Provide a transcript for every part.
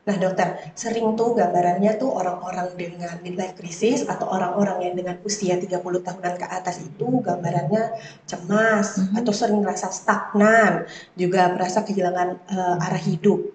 Nah dokter, sering tuh gambarannya tuh orang-orang dengan midlife crisis atau orang-orang yang dengan usia 30 tahunan ke atas itu gambarannya cemas atau sering merasa stagnan, juga merasa kehilangan arah hidup.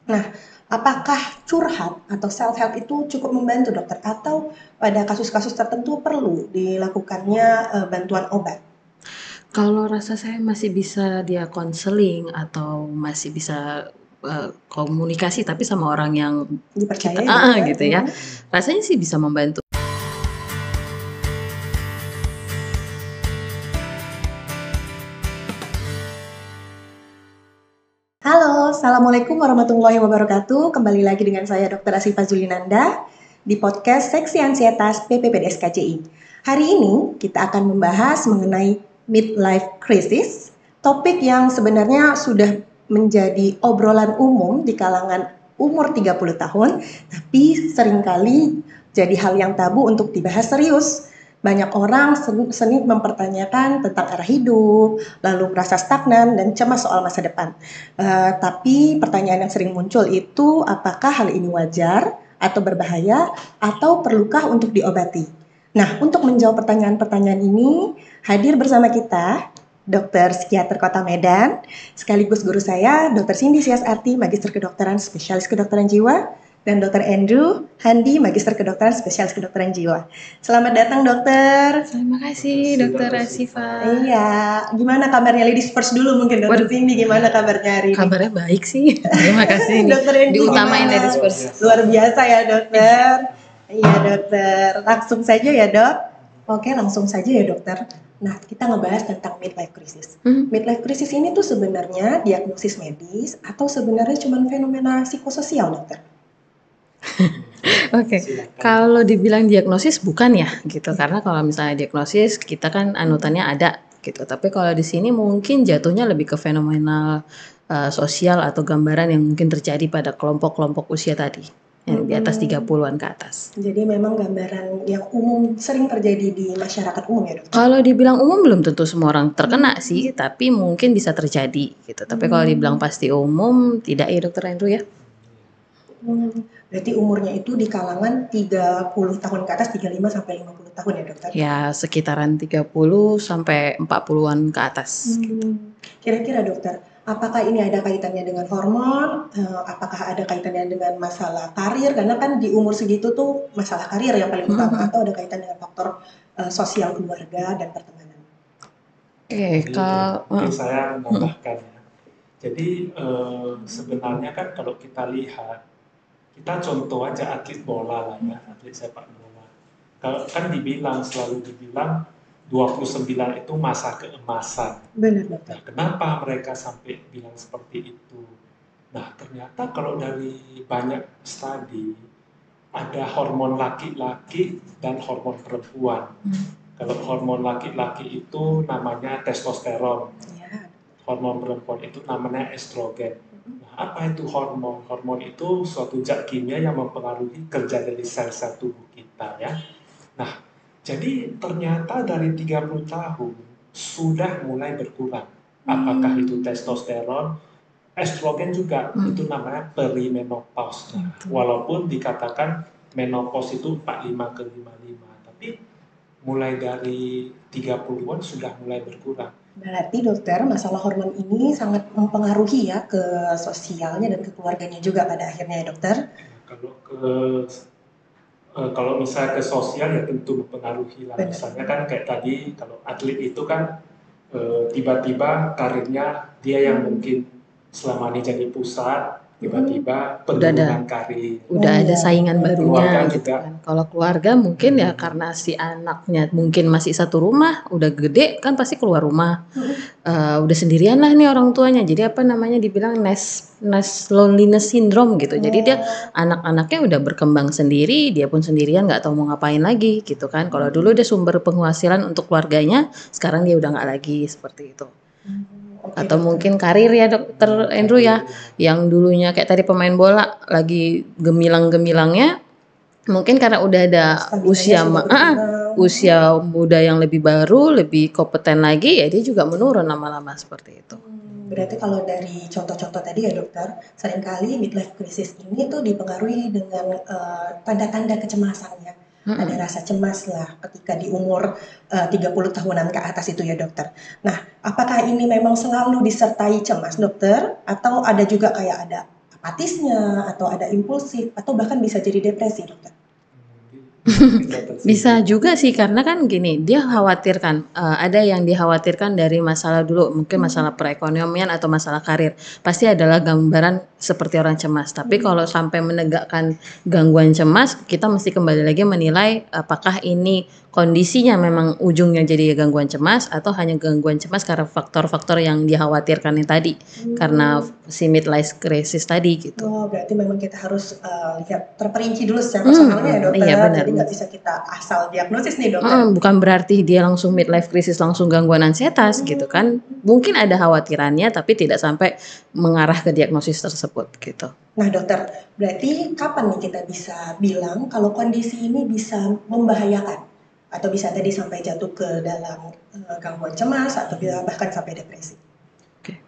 Nah, apakah curhat atau self help itu cukup membantu dokter atau pada kasus-kasus tertentu perlu dilakukannya bantuan obat? Kalau rasa saya masih bisa dia konseling atau masih bisa, komunikasi tapi sama orang yang kita Dipercaya ya dokter? gitu ya, rasanya sih bisa membantu. Halo, Assalamualaikum warahmatullahi wabarakatuh. Kembali lagi dengan saya Dr. Asifa Zulinanda di podcast Seksi Ansietas PPPDS KJI. Hari ini kita akan membahas mengenai midlife crisis, topik yang sebenarnya sudah menjadi obrolan umum di kalangan umur 30 tahun, tapi seringkali jadi hal yang tabu untuk dibahas serius. Banyak orang sering mempertanyakan tentang arah hidup, lalu merasa stagnan dan cemas soal masa depan. Tapi pertanyaan yang sering muncul itu apakah hal ini wajar atau berbahaya atau perlukah untuk diobati? Nah, untuk menjawab pertanyaan-pertanyaan ini, hadir bersama kita Dokter Psikiater Kota Medan, sekaligus guru saya, Dr. Cindy Siasarti, Magister Kedokteran Spesialis Kedokteran Jiwa, dan Dr. Andrew Handi, Magister Kedokteran Spesialis Kedokteran Jiwa. Selamat datang, dokter. Terima kasih Dokter Asifa. Iya, gimana kabarnya ladies first dulu mungkin Dokter Waduh, Cindy gimana kabarnya hari ini? kabarnya baik sih. Terima kasih nih, Dokter Andrew diutamain gimana? ladies first. Luar biasa ya dokter. Iya dokter, langsung saja ya dok. Oke langsung saja ya dokter. Nah kita ngebahas tentang midlife crisis. Midlife crisis ini tuh sebenarnya diagnosis medis atau sebenarnya cuma fenomena psikososial dokter? Oke, kalau dibilang diagnosis bukan ya gitu, karena kalau misalnya diagnosis kita kan anutannya ada gitu, tapi kalau di sini mungkin jatuhnya lebih ke fenomenal, sosial atau gambaran yang mungkin terjadi pada kelompok-kelompok usia tadi, yang di atas 30-an ke atas. Jadi memang gambaran yang umum sering terjadi di masyarakat umum ya dokter? Kalau dibilang umum belum tentu semua orang terkena sih, tapi mungkin bisa terjadi gitu, tapi kalau dibilang pasti umum tidak ya Dokter Andrew ya? Berarti umurnya itu di kalangan 30 tahun ke atas, 35 sampai 50 tahun ya dokter? Ya sekitaran 30 sampai 40-an ke atas. Kira-kira dokter, apakah ini ada kaitannya dengan hormon? Apakah ada kaitannya dengan masalah karir? Karena kan di umur segitu tuh masalah karir yang paling utama, atau ada kaitan dengan faktor sosial keluarga dan pertemanan? Mungkin saya menambahkan ya. Jadi sebenarnya kan kalau kita lihat, kita contoh aja atlet bola lah ya, atlet sepak bola. Kalau kan selalu dibilang 29 itu masa keemasan. Benar dokter. Nah, kenapa mereka sampai bilang seperti itu? Nah, ternyata kalau dari banyak studi, ada hormon laki-laki dan hormon perempuan. Kalau hormon laki-laki itu namanya testosteron. Ya. Hormon perempuan itu namanya estrogen. Nah, apa itu hormon? Hormon itu suatu zat kimia yang mempengaruhi kerja dari sel-sel tubuh kita ya. Nah, jadi ternyata dari 30 tahun sudah mulai berkurang. Apakah itu testosteron, estrogen juga, itu namanya perimenopause. Nah, walaupun dikatakan menopause itu 45 ke 55, tapi mulai dari 30-an sudah mulai berkurang. Berarti dokter, masalah hormon ini sangat mempengaruhi ya ke sosialnya dan ke keluarganya juga pada akhirnya ya dokter? Kalau misalnya ke sosial ya tentu mempengaruhi lah. Misalnya kan kayak tadi kalau atlet itu kan tiba-tiba karirnya dia yang mungkin selama ini jadi pusat, tiba-tiba penurunan karir. Udah ada saingan barunya gitu juga. kan. Kalau keluarga mungkin ya karena si anaknya mungkin masih satu rumah, udah gede kan pasti keluar rumah. Udah sendirian lah nih orang tuanya. Jadi apa namanya dibilang nest loneliness syndrome gitu. Jadi dia anak-anaknya udah berkembang sendiri, dia pun sendirian nggak tahu mau ngapain lagi gitu kan. Kalau dulu dia sumber penghasilan untuk keluarganya, sekarang dia udah nggak lagi seperti itu. Atau mungkin karir ya Dokter Andrew ya, yang dulunya kayak tadi pemain bola lagi gemilang-gemilangnya, Mungkin karena udah ada Staminanya sudah berkurang. usia muda yang lebih baru, lebih kompeten lagi, ya dia juga menurun lama-lama seperti itu. Berarti kalau dari contoh-contoh tadi ya dokter, seringkali midlife crisis ini tuh dipengaruhi dengan tanda-tanda kecemasan ya. Ada rasa cemas lah ketika di umur 30 tahunan ke atas itu ya dokter. Nah, apakah ini memang selalu disertai cemas dokter? Atau ada juga kayak ada apatisnya, atau ada impulsif, atau bahkan bisa jadi depresi dokter? Bisa juga sih, karena kan gini, dia khawatirkan, ada yang dikhawatirkan dari masalah dulu, mungkin masalah perekonomian atau masalah karir, pasti adalah gambaran seperti orang cemas. Tapi kalau sampai menegakkan gangguan cemas, kita mesti kembali lagi menilai apakah ini kondisinya memang ujungnya jadi gangguan cemas atau hanya gangguan cemas karena faktor-faktor yang dikhawatirkan yang tadi, karena si midlife crisis tadi gitu. Oh, berarti memang kita harus lihat terperinci dulu secara personalnya ya dokter. Iya, benar. Jadi nggak bisa kita asal diagnosis nih dokter. Bukan berarti dia langsung midlife crisis, langsung gangguan ansietas gitu kan. Mungkin ada khawatirannya tapi tidak sampai mengarah ke diagnosis tersebut gitu. Nah dokter, berarti kapan nih kita bisa bilang kalau kondisi ini bisa membahayakan? Atau bisa tadi sampai jatuh ke dalam gangguan cemas atau bahkan sampai depresi?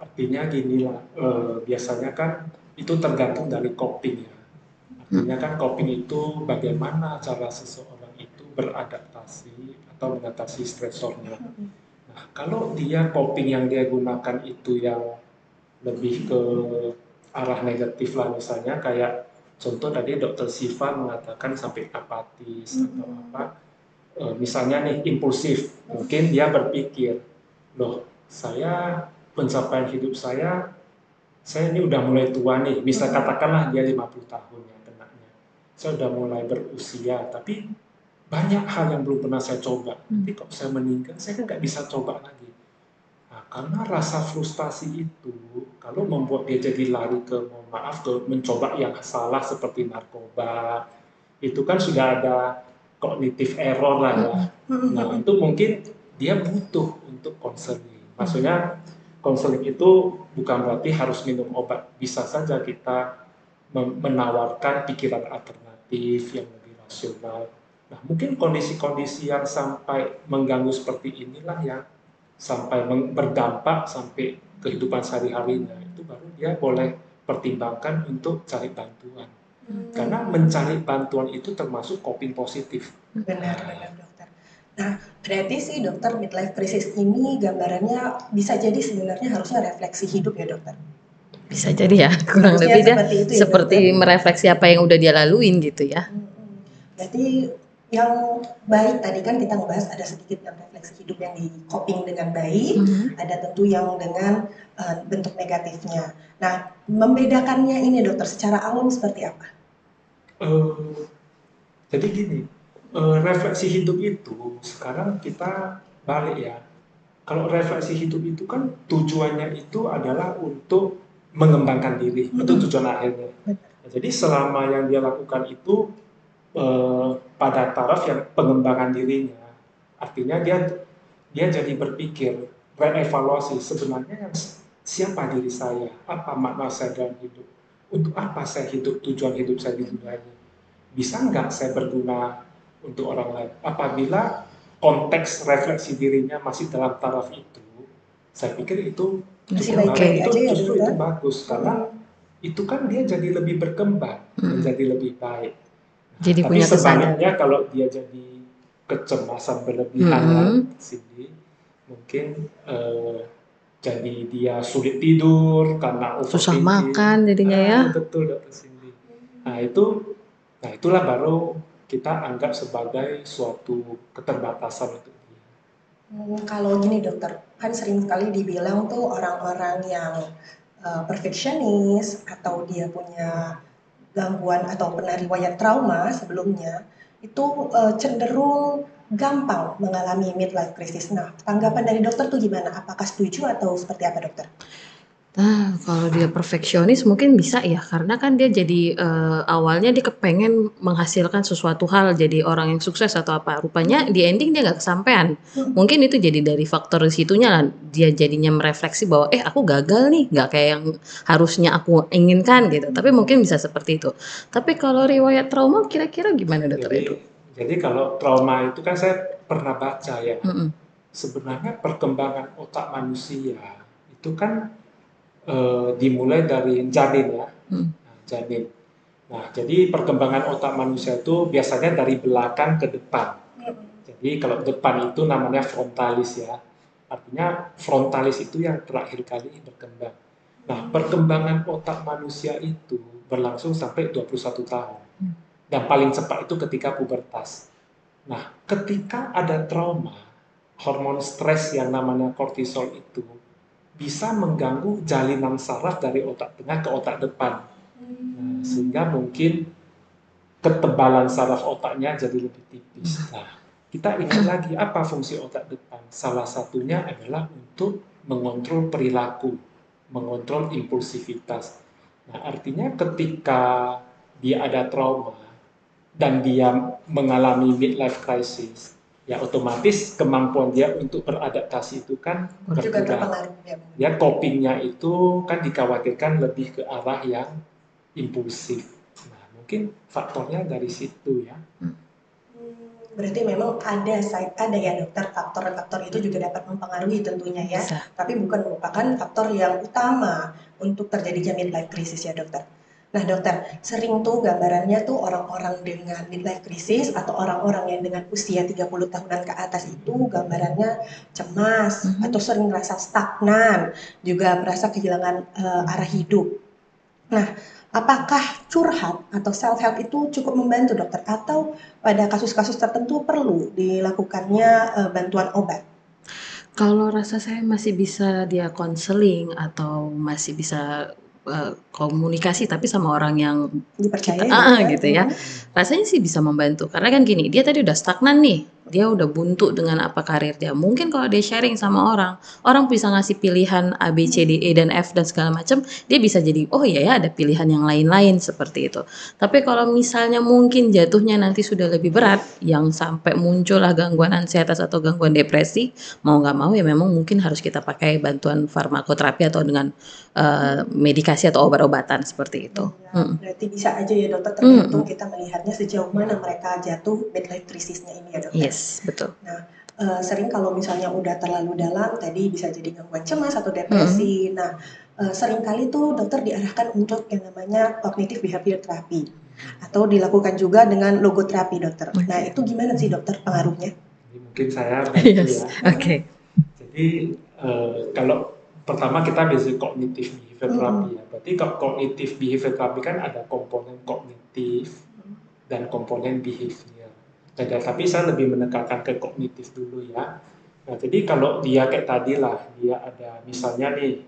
Artinya gini lah, biasanya kan itu tergantung dari coping ya. Artinya kan coping itu bagaimana cara seseorang itu beradaptasi atau mengatasi stresornya. Nah, kalau dia coping yang dia gunakan itu yang lebih ke arah negatif lah, misalnya kayak contoh tadi Dokter Siva mengatakan sampai apatis atau apa, misalnya nih impulsif, mungkin dia berpikir, loh saya pencapaian hidup saya ini udah mulai tua nih, bisa katakanlah dia 50 tahun ya kenanya. Saya udah mulai berusia, tapi banyak hal yang belum pernah saya coba. Nanti kok saya meninggal, saya kan nggak bisa coba lagi. Nah, karena rasa frustasi itu, kalau membuat dia jadi lari ke, mohon maaf, ke mencoba yang salah seperti narkoba, itu kan sudah ada cognitive error lah ya. Nah, itu mungkin dia butuh untuk konseling. Maksudnya, konseling itu bukan berarti harus minum obat. Bisa saja kita menawarkan pikiran alternatif yang lebih rasional. Nah, mungkin kondisi-kondisi yang sampai mengganggu seperti inilah yang sampai berdampak sampai kehidupan sehari-harinya, itu baru dia boleh pertimbangkan untuk cari bantuan. Karena mencari bantuan itu termasuk coping positif. Benar dokter. Nah, berarti sih dokter midlife crisis ini gambarannya bisa jadi sebenarnya harusnya refleksi hidup ya dokter? Bisa jadi ya, kurang Harusnya lebih dia seperti itu ya, seperti dokter? merefleksi apa yang udah dia laluin gitu ya. Berarti yang baik tadi kan kita ngebahas ada sedikit yang refleksi hidup yang di coping dengan baik, ada tentu yang dengan bentuk negatifnya. Nah, membedakannya ini dokter secara awam seperti apa? Jadi gini, refleksi hidup itu sekarang kita balik ya. Kalau refleksi hidup itu kan tujuannya itu adalah untuk mengembangkan diri, itu tujuan akhirnya. Nah, jadi selama yang dia lakukan itu pada taraf yang pengembangan dirinya, artinya dia jadi berpikir, reevaluasi sebenarnya yang siapa diri saya, apa makna saya dalam hidup, untuk apa saya hidup, tujuan hidup saya di dunia ini, bisa nggak saya berguna untuk orang lain. Apabila konteks refleksi dirinya masih dalam taraf itu, saya pikir itu masih baik-baik aja ya justru dokter? itu bagus, karena itu kan dia jadi lebih berkembang, menjadi lebih baik. Jadi Tapi punya sebaliknya kalau dia jadi kecemasan berlebihan ya di sini, mungkin jadi dia sulit tidur karena susah overthinking. makan jadinya ya. Betul Dokter Cindy. Nah itulah baru kita anggap sebagai suatu keterbatasan untuk dia. Kalau gini dokter, kan sering sekali dibilang tuh orang-orang yang perfeksionis atau dia punya gangguan atau pernah riwayat trauma sebelumnya itu cenderung gampang mengalami midlife crisis. Nah, tanggapan dari dokter tuh gimana? Apakah setuju atau seperti apa dokter? Nah, kalau dia perfeksionis mungkin bisa ya, karena kan dia jadi awalnya dia kepengen menghasilkan sesuatu hal, jadi orang yang sukses atau apa. Rupanya di ending dia nggak kesampaian. Mungkin itu jadi dari faktor situnya lah, dia jadinya merefleksi bahwa aku gagal nih, nggak kayak yang harusnya aku inginkan gitu. Tapi mungkin bisa seperti itu. Tapi kalau riwayat trauma kira-kira gimana dokter Jadi itu? jadi kalau trauma itu kan saya pernah baca ya, Mm-mm. sebenarnya perkembangan otak manusia itu kan dimulai dari janin ya, Mm. janin. Nah, jadi perkembangan otak manusia itu biasanya dari belakang ke depan. Jadi kalau depan itu namanya frontalis ya. Artinya frontalis itu yang terakhir kali berkembang. Nah, perkembangan otak manusia itu berlangsung sampai 21 tahun. Dan paling cepat itu ketika pubertas. Nah, ketika ada trauma, hormon stres yang namanya kortisol itu bisa mengganggu jalinan saraf dari otak tengah ke otak depan. Nah, sehingga mungkin ketebalan saraf otaknya jadi lebih tipis. Nah, kita ingat lagi apa fungsi otak depan. Salah satunya adalah untuk mengontrol perilaku, mengontrol impulsivitas. Nah, artinya ketika dia ada trauma dan dia mengalami midlife crisis, ya otomatis kemampuan dia untuk beradaptasi itu kan Juga berkurang. terpengaruh ya. Ya, copingnya itu kan dikhawatirkan lebih ke arah yang impulsif. Nah, mungkin faktornya dari situ ya. Berarti memang ada ya dokter, faktor-faktor itu juga dapat mempengaruhi tentunya ya. Bisa. Tapi bukan merupakan faktor yang utama untuk terjadinya midlife crisis ya dokter. Nah dokter, sering tuh gambarannya tuh orang-orang dengan midlife crisis atau orang-orang yang dengan usia 30 tahunan ke atas itu gambarannya cemas atau sering merasa stagnan, juga merasa kehilangan arah hidup. Nah, apakah curhat atau self help itu cukup membantu dokter atau pada kasus-kasus tertentu perlu dilakukannya bantuan obat? Kalau rasa saya masih bisa dia konseling atau masih bisa komunikasi tapi sama orang yang kita Dipercayai dokter? gitu ya. Rasanya sih bisa membantu. Karena kan gini, dia tadi udah stagnan nih. Dia udah buntu dengan apa karir dia. Mungkin kalau dia sharing sama orang, orang bisa ngasih pilihan A, B, C, D, E, dan F dan segala macam, dia bisa jadi, oh iya ya ada pilihan yang lain-lain seperti itu. Tapi kalau misalnya mungkin jatuhnya nanti sudah lebih berat, yang sampai muncullah gangguan ansietas atau gangguan depresi, mau nggak mau ya memang mungkin harus kita pakai bantuan farmakoterapi atau dengan medikasi atau obat-obatan seperti itu. Berarti bisa aja ya dokter, tergantung kita melihatnya sejauh mana mereka jatuh midlife crisisnya ini ya dokter. Yes, betul. Nah, sering kalau misalnya udah terlalu dalam, tadi bisa jadi gangguan cemas atau depresi. Nah, seringkali tuh dokter diarahkan untuk yang namanya cognitive behavior therapy atau dilakukan juga dengan logoterapi dokter. Nah, itu gimana sih dokter pengaruhnya? Jadi mungkin saya bantu Yes, ya. oke. Jadi kalau pertama kita basic cognitive behavior therapy ya. Berarti kalau cognitive behavior therapy kan ada komponen kognitif dan komponen behavior. Tapi saya lebih menekankan ke kognitif dulu ya. Nah, jadi kalau dia kayak tadi lah, dia ada misalnya nih,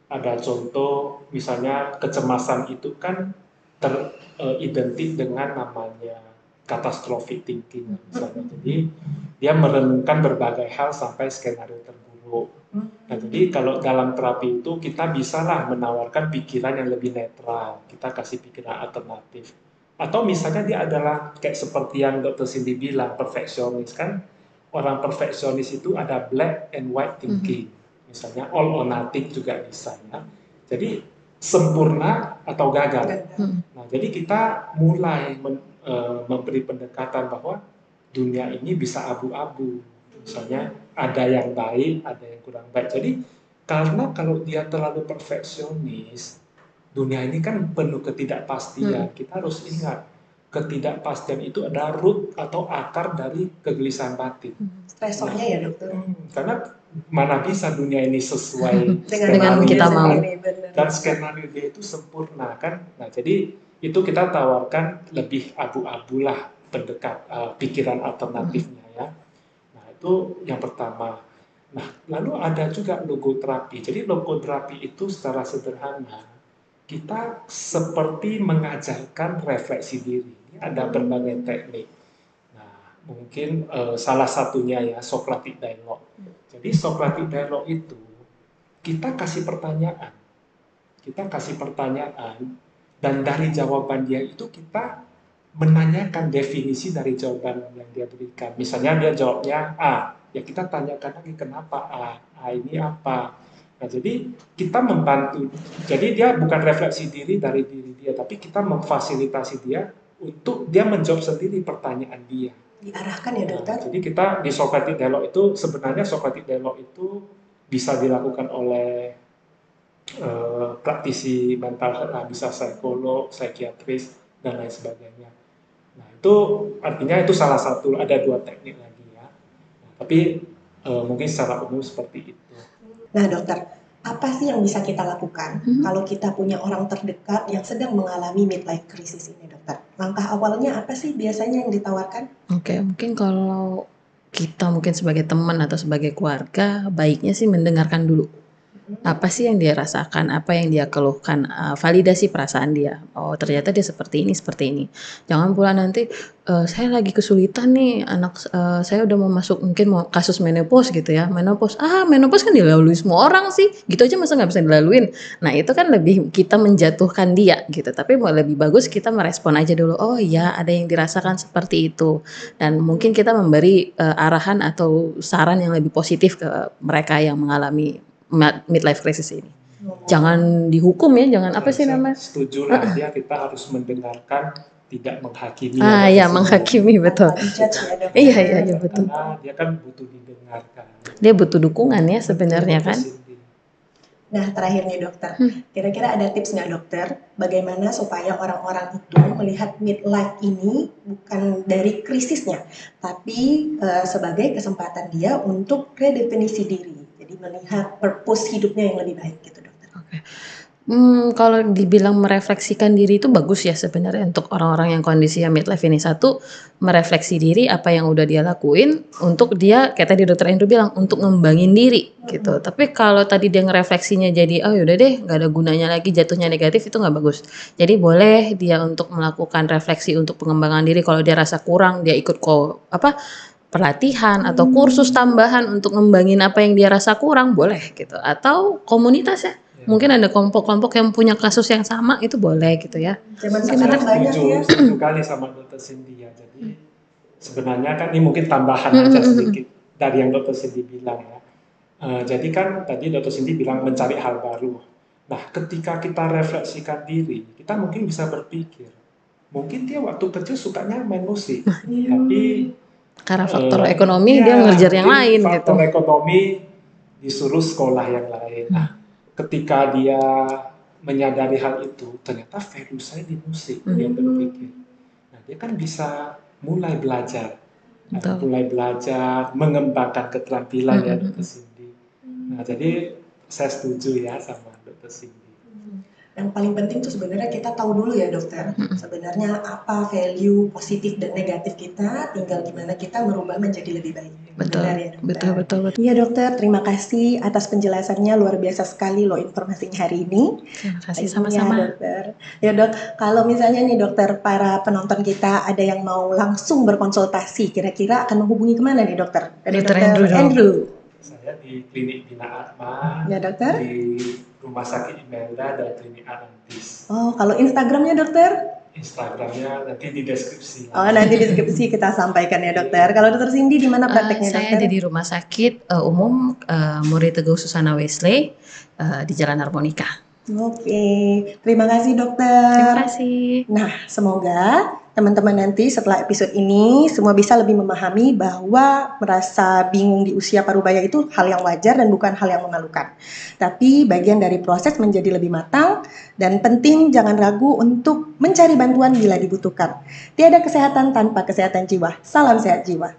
ada contoh misalnya kecemasan itu kan teridentik dengan namanya catastrophic thinking misalnya. Jadi dia merenungkan berbagai hal sampai skenario terburuk. Nah, jadi kalau dalam terapi itu kita bisa lah menawarkan pikiran yang lebih netral, kita kasih pikiran alternatif. Atau misalnya dia adalah kayak seperti yang Dr. Cindy bilang, perfeksionis kan, orang perfeksionis itu ada black and white thinking. Misalnya all or nothing juga bisa ya. Jadi sempurna atau gagal. Nah, jadi kita mulai memberi pendekatan bahwa dunia ini bisa abu-abu. Misalnya ada yang baik, ada yang kurang baik. Jadi karena kalau dia terlalu perfeksionis, dunia ini kan penuh ketidakpastian. Kita harus ingat, ketidakpastian itu adalah root atau akar dari kegelisahan batin. Stresornya ya dokter. Karena mana bisa dunia ini sesuai Dengan kita mau. dan skenario dia itu sempurna kan. Nah, jadi itu kita tawarkan lebih abu-abu lah pikiran alternatifnya ya. Nah, itu yang pertama. Nah, lalu ada juga logoterapi. Jadi logoterapi itu secara sederhana kita seperti mengajarkan refleksi diri. Ini ada berbagai teknik. Nah, mungkin salah satunya ya Socratic Dialogue. Jadi Socratic Dialogue itu kita kasih pertanyaan. kita kasih pertanyaan, dan dari jawaban dia itu kita menanyakan definisi dari jawaban yang dia berikan. Misalnya dia jawabnya A, ya kita tanyakan lagi kenapa A, A ini apa. Nah, jadi kita membantu. Jadi dia bukan refleksi diri dari diri dia, tapi kita memfasilitasi dia untuk dia menjawab sendiri pertanyaan dia. Diarahkan ya dokter. Nah, jadi kita di Socratic Dialogue itu sebenarnya Socratic Dialogue itu bisa dilakukan oleh praktisi mental health, bisa psikolog, psikiatris dan lain sebagainya. Nah, itu artinya itu salah satu, ada 2 teknik lagi ya. Nah, tapi mungkin secara umum seperti itu. Nah dokter, apa sih yang bisa kita lakukan kalau kita punya orang terdekat yang sedang mengalami midlife crisis ini dokter? Langkah awalnya apa sih biasanya yang ditawarkan? Oke, mungkin kalau kita mungkin sebagai teman atau sebagai keluarga, baiknya sih mendengarkan dulu. Apa sih yang dia rasakan, apa yang dia keluhkan, validasi perasaan dia. Oh ternyata dia seperti ini, seperti ini. Jangan pula nanti, saya lagi kesulitan nih, anak saya udah mau masuk mungkin mau kasus menopause gitu ya. Menopause kan dilalui semua orang sih, gitu aja masa nggak bisa dilaluin. Nah itu kan lebih kita menjatuhkan dia gitu. Tapi mau lebih bagus kita merespon aja dulu. Oh iya ada yang dirasakan seperti itu. Dan mungkin kita memberi arahan atau saran yang lebih positif ke mereka yang mengalami midlife crisis ini. Jangan dihukum ya, jangan apa sih namanya? Setuju lah dia, kita harus mendengarkan, tidak menghakimi. Ya menghakimi betul. Iya betul. Karena dia kan butuh didengarkan. Dia butuh dukungan ya sebenarnya kan. Nah terakhir nih dokter, kira-kira ada tips nggak dokter bagaimana supaya orang-orang itu melihat midlife ini bukan dari krisisnya, tapi sebagai kesempatan dia untuk redefinisi diri, jadi melihat purpose hidupnya yang lebih baik gitu dokter. Oke. Kalau dibilang merefleksikan diri itu bagus ya sebenarnya untuk orang-orang yang kondisinya midlife ini. Satu, merefleksi diri apa yang udah dia lakuin untuk dia, kayak tadi dokter Andrew bilang, untuk ngembangin diri gitu. Tapi kalau tadi dia ngerefleksinya jadi, oh yaudah deh gak ada gunanya lagi, jatuhnya negatif, itu gak bagus. Jadi boleh dia untuk melakukan refleksi untuk pengembangan diri. Kalau dia rasa kurang, dia ikut pelatihan atau kursus tambahan untuk ngembangin apa yang dia rasa kurang, boleh gitu. Atau komunitas ya. Mungkin ada kelompok-kelompok yang punya kasus yang sama, itu boleh gitu ya. Mungkin ada banyak ya. Setuju kali sama Dr. Cindy ya. Jadi sebenarnya kan ini mungkin tambahan aja sedikit dari yang Dr. Cindy bilang ya. Jadi kan tadi Dr. Cindy bilang mencari hal baru. Nah ketika kita refleksikan diri, kita mungkin bisa berpikir, mungkin dia waktu kecil sukanya main musik, tapi karena faktor ekonomi dia ngejar yang lain gitu. Faktor ekonomi disuruh sekolah yang lain. Nah, ketika dia menyadari hal itu, ternyata value saya di musik, dia berpikir. Nah, dia kan bisa mulai belajar, mengembangkan keterampilan ya Dr. Cindy. Nah, jadi saya setuju ya sama Dr. Cindy. Yang paling penting tuh sebenarnya kita tahu dulu ya dokter, sebenarnya apa value positif dan negatif kita, tinggal gimana kita merubah menjadi lebih baik. Betul, ya, betul. Iya dokter, terima kasih atas penjelasannya, luar biasa sekali loh informasinya hari ini. Terima kasih sama-sama. Ya, dokter. Ya dok, kalau misalnya nih dokter, para penonton kita ada yang mau langsung berkonsultasi, kira-kira akan menghubungi kemana nih dokter? Dokter Andrew. Saya di Klinik Bina Atma, ya, dokter? Di Rumah Sakit Imelda dan Klinik Arantis. Oh, kalau Instagramnya dokter? Instagramnya nanti di deskripsi. Oh, nanti di deskripsi kita sampaikan ya dokter. Kalau Dokter Cindy di mana prakteknya dokter? Saya ada di Rumah Sakit Umum Muri Teguh Susana Wesley di Jalan Harmonika. Oke, terima kasih dokter. Terima kasih. Nah, semoga teman-teman nanti setelah episode ini semua bisa lebih memahami bahwa merasa bingung di usia parubaya itu hal yang wajar dan bukan hal yang memalukan. Tapi bagian dari proses menjadi lebih matang dan penting jangan ragu untuk mencari bantuan bila dibutuhkan. Tiada kesehatan tanpa kesehatan jiwa. Salam sehat jiwa.